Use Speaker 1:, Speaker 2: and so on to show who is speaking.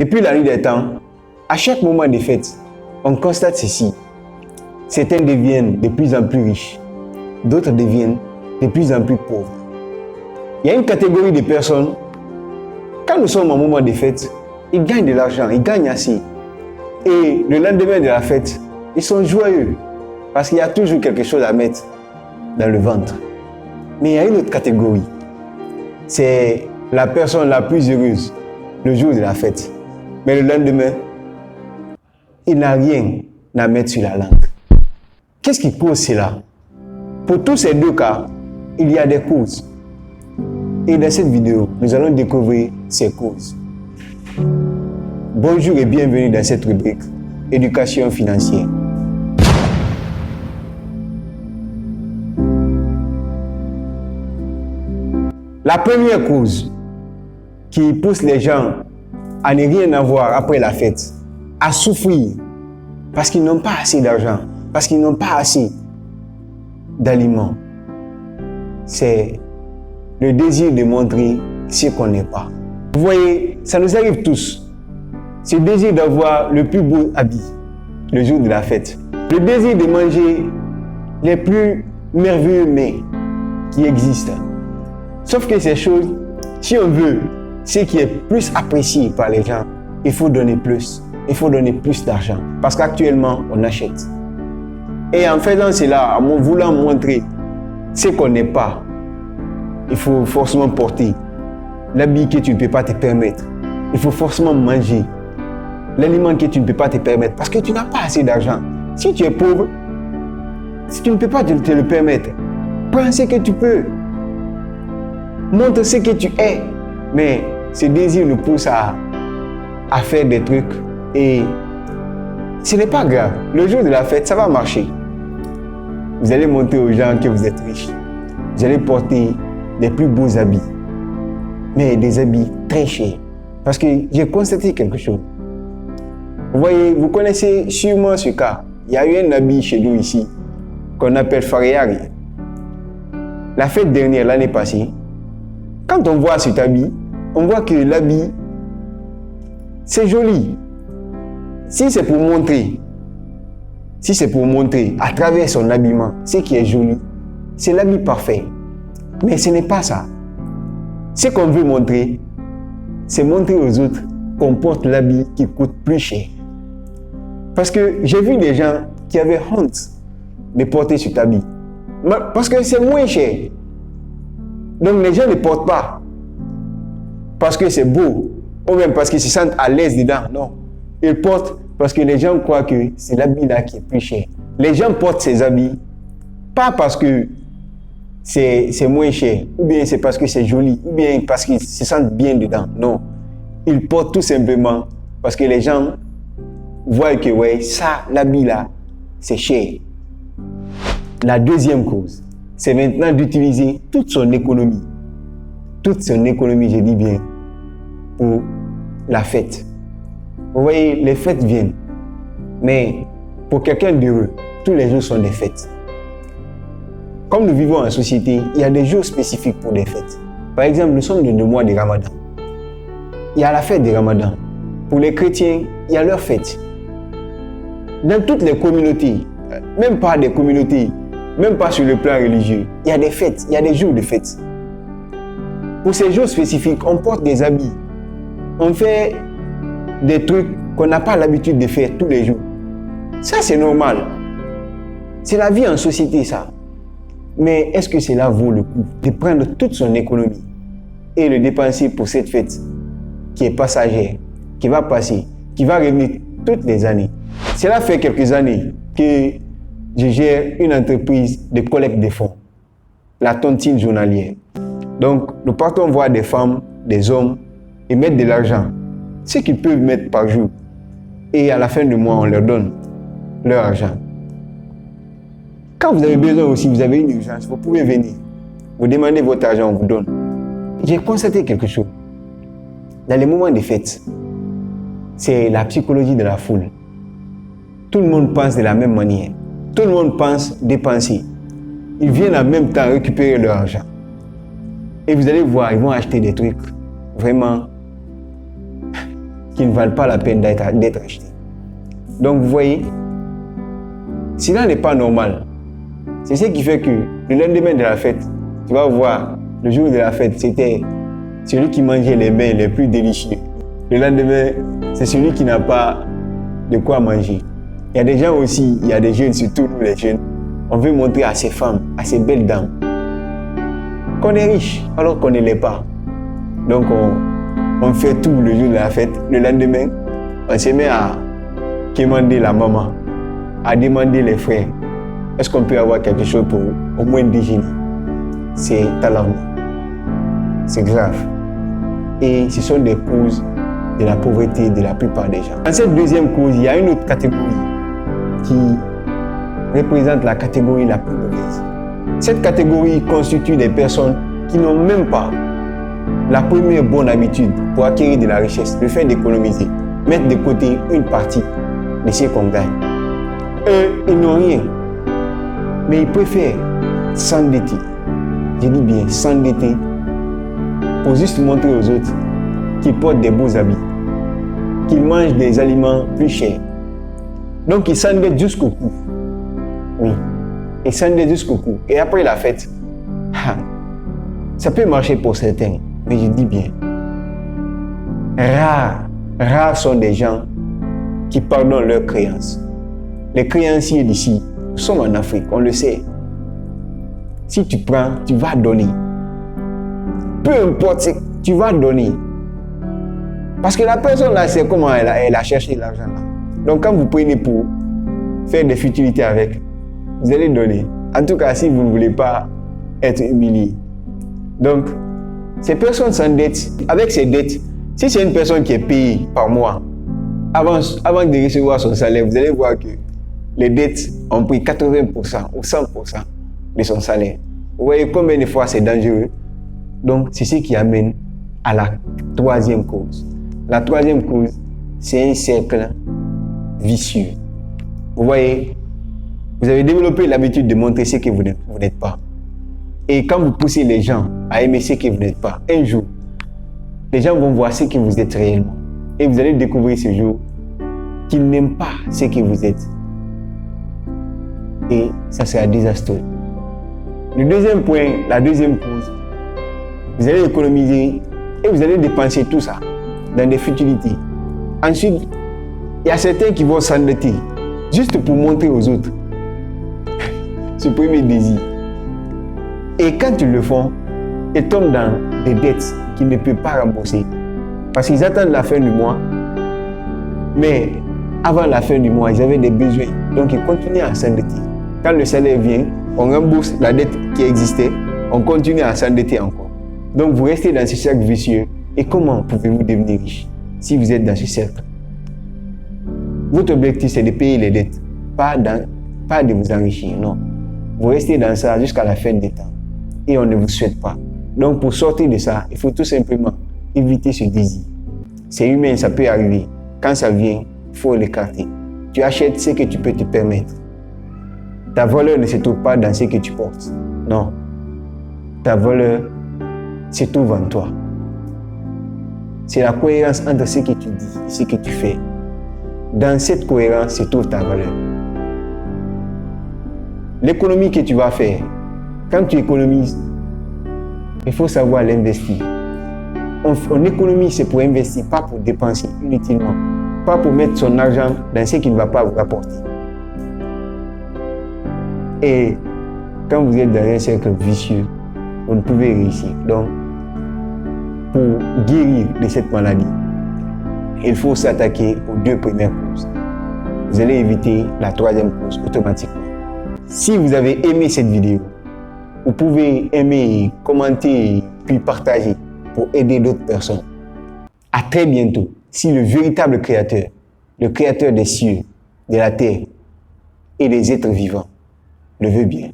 Speaker 1: Depuis la nuit des temps, à chaque moment des fêtes, on constate ceci. Certains deviennent de plus en plus riches, d'autres deviennent de plus en plus pauvres. Il y a une catégorie de personnes, quand nous sommes en moment de fête, ils gagnent de l'argent, ils gagnent assez. Et le lendemain de la fête, ils sont joyeux parce qu'il y a toujours quelque chose à mettre dans le ventre. Mais il y a une autre catégorie, c'est la personne la plus heureuse le jour de la fête. Mais le lendemain, il n'a rien à mettre sur la langue. Qu'est-ce qui cause cela? Pour tous ces deux cas, il y a des causes. Et dans cette vidéo, nous allons découvrir ces causes. Bonjour et bienvenue dans cette rubrique Éducation financière. La première cause qui pousse les gens à ne rien avoir après la fête, à souffrir, parce qu'ils n'ont pas assez d'argent, parce qu'ils n'ont pas assez d'aliments, c'est le désir de montrer ce qu'on n'est pas. Vous voyez, ça nous arrive tous. Ce désir d'avoir le plus beau habit le jour de la fête. Le désir de manger les plus merveilleux mets qui existent. Sauf que ces choses, si on veut ce qui est plus apprécié par les gens, il faut donner plus. Il faut donner plus d'argent. Parce qu'actuellement, on achète. Et en faisant cela, en voulant montrer ce qu'on n'est pas, il faut forcément porter l'habit que tu ne peux pas te permettre. Il faut forcément manger l'aliment que tu ne peux pas te permettre parce que tu n'as pas assez d'argent. Si tu es pauvre, si tu ne peux pas te le permettre, prends ce que tu peux. Montre ce que tu es. Mais ce désir nous pousse à faire des trucs et ce n'est pas grave. Le jour de la fête, ça va marcher. Vous allez montrer aux gens que vous êtes riches. Vous allez porter les plus beaux habits, mais des habits très chers. Parce que j'ai constaté quelque chose. Vous voyez, vous connaissez sûrement ce cas. Il y a eu un habit chez nous ici qu'on appelle Fariari. La fête dernière, l'année passée, quand on voit cet habit, on voit que l'habit, c'est joli. Si c'est pour montrer à travers son habillement ce qui est joli, c'est l'habit parfait. Mais ce n'est pas ça. Ce qu'on veut montrer, c'est montrer aux autres qu'on porte l'habit qui coûte plus cher. Parce que j'ai vu des gens qui avaient honte de porter cet habit. Parce que c'est moins cher. Donc les gens ne portent pas parce que c'est beau ou même parce qu'ils se sentent à l'aise dedans. Non. Ils portent parce que les gens croient que c'est l'habit là qui est plus cher. Les gens portent ces habits pas parce que c'est moins cher, ou bien c'est parce que c'est joli, ou bien parce qu'ils se sentent bien dedans. Non. Ils portent tout simplement parce que les gens voient que ouais, ça, l'habit là, c'est cher. La deuxième cause, c'est maintenant d'utiliser toute son économie. Toute son économie, je dis bien, pour la fête. Vous voyez, les fêtes viennent. Mais pour quelqu'un d'heureux, tous les jours sont des fêtes. Comme nous vivons en société, il y a des jours spécifiques pour des fêtes. Par exemple, nous sommes dans le mois de Ramadan. Il y a la fête de Ramadan. Pour les chrétiens, il y a leur fête. Dans toutes les communautés, même pas des communautés, même pas sur le plan religieux, il y a des fêtes, il y a des jours de fêtes. Pour ces jours spécifiques, on porte des habits. On fait des trucs qu'on n'a pas l'habitude de faire tous les jours. Ça, c'est normal. C'est la vie en société, ça. Mais est-ce que cela vaut le coup de prendre toute son économie et le dépenser pour cette fête qui est passagère, qui va passer, qui va revenir toutes les années? Cela fait quelques années que je gère une entreprise de collecte de fonds, la tontine journalière. Donc, nous partons voir des femmes, des hommes et mettre de l'argent, ce qu'ils peuvent mettre par jour. Et à la fin du mois, on leur donne leur argent. Quand vous avez besoin aussi, vous avez une urgence, vous pouvez venir. Vous demandez votre argent, on vous donne. J'ai constaté quelque chose. Dans les moments de fête, c'est la psychologie de la foule. Tout le monde pense de la même manière. Tout le monde pense dépenser. Ils viennent en même temps récupérer leur argent. Et vous allez voir, ils vont acheter des trucs vraiment qui ne valent pas la peine d'être achetés. Donc vous voyez, cela n'est pas normal. C'est ce qui fait que le lendemain de la fête, tu vas voir, le jour de la fête, c'était celui qui mangeait les mets les plus délicieux. Le lendemain, c'est celui qui n'a pas de quoi manger. Il y a des gens aussi, il y a des jeunes, surtout nous les jeunes, on veut montrer à ces femmes, à ces belles dames, qu'on est riche alors qu'on ne l'est pas. Donc on fait tout le jour de la fête. Le lendemain, on se met à demander la maman, à demander les frères. Est-ce qu'on peut avoir quelque chose pour au moins déjeuner? C'est alarmant. C'est grave. Et ce sont des causes de la pauvreté de la plupart des gens. Dans cette deuxième cause, il y a une autre catégorie qui représente la catégorie la plus mauvaise. Cette catégorie constitue des personnes qui n'ont même pas la première bonne habitude pour acquérir de la richesse, le fait d'économiser, mettre de côté une partie de ce qu'on gagne. Eux, ils n'ont rien, mais ils préfèrent s'endetter. Je dis bien s'endetter pour juste montrer aux autres qu'ils portent des beaux habits, qu'ils mangent des aliments plus chers. Donc ils s'endettent jusqu'au cou. Oui, ils s'endettent jusqu'au cou. Et après la fête, ça peut marcher pour certains, mais je dis bien, rares sont des gens qui pardonnent leurs créances. Les créanciers d'ici, nous sommes en Afrique, on le sait. Si tu prends, tu vas donner. Peu importe, tu vas donner. Parce que la personne là, c'est comment elle a cherché l'argent là. Donc quand vous prenez pour faire des futilités avec, vous allez donner. En tout cas, si vous ne voulez pas être humilié. Donc, ces personnes s'endettent. Avec ces dettes, si c'est une personne qui est payée par mois, avant de recevoir son salaire, vous allez voir que les dettes ont pris 80% ou 100% de son salaire. Vous voyez combien de fois c'est dangereux. Donc, c'est ce qui amène à la troisième cause. La troisième cause, c'est un cercle vicieux. Vous voyez, vous avez développé l'habitude de montrer ce que vous n'êtes pas. Et quand vous poussez les gens à aimer ce que vous n'êtes pas, un jour, les gens vont voir ce que vous êtes réellement. Et vous allez découvrir ce jour qu'ils n'aiment pas ce que vous êtes. Et ça sera désastreux. Le deuxième point, la deuxième cause, vous allez économiser et vous allez dépenser tout ça dans des futilités. Ensuite, il y a certains qui vont s'endetter juste pour montrer aux autres ce premier désir. Et quand ils le font, ils tombent dans des dettes qu'ils ne peuvent pas rembourser. Parce qu'ils attendent la fin du mois. Mais avant la fin du mois, ils avaient des besoins. Donc ils continuent à s'endetter. Quand le salaire vient, on rembourse la dette qui existait, on continue à s'endetter encore. Donc vous restez dans ce cercle vicieux. Et comment pouvez-vous devenir riche si vous êtes dans ce cercle? Votre objectif, c'est de payer les dettes, pas de vous enrichir, non. Vous restez dans ça jusqu'à la fin des temps. Et on ne vous souhaite pas. Donc pour sortir de ça, il faut tout simplement éviter ce désir. C'est humain, ça peut arriver. Quand ça vient, il faut l'écarter. Tu achètes ce que tu peux te permettre. Ta valeur ne se trouve pas dans ce que tu portes. Non. Ta valeur se trouve en toi. C'est la cohérence entre ce que tu dis et ce que tu fais. Dans cette cohérence se trouve ta valeur. L'économie que tu vas faire, quand tu économises, il faut savoir l'investir. On économise, c'est pour investir, pas pour dépenser inutilement. Pas pour mettre son argent dans ce qui ne va pas vous rapporter. Et quand vous êtes dans un cercle vicieux, vous ne pouvez réussir. Donc, pour guérir de cette maladie, il faut s'attaquer aux deux premières causes. Vous allez éviter la troisième cause automatiquement. Si vous avez aimé cette vidéo, vous pouvez aimer, commenter, puis partager pour aider d'autres personnes. À très bientôt, si le véritable créateur, le créateur des cieux, de la terre et des êtres vivants, le veut bien.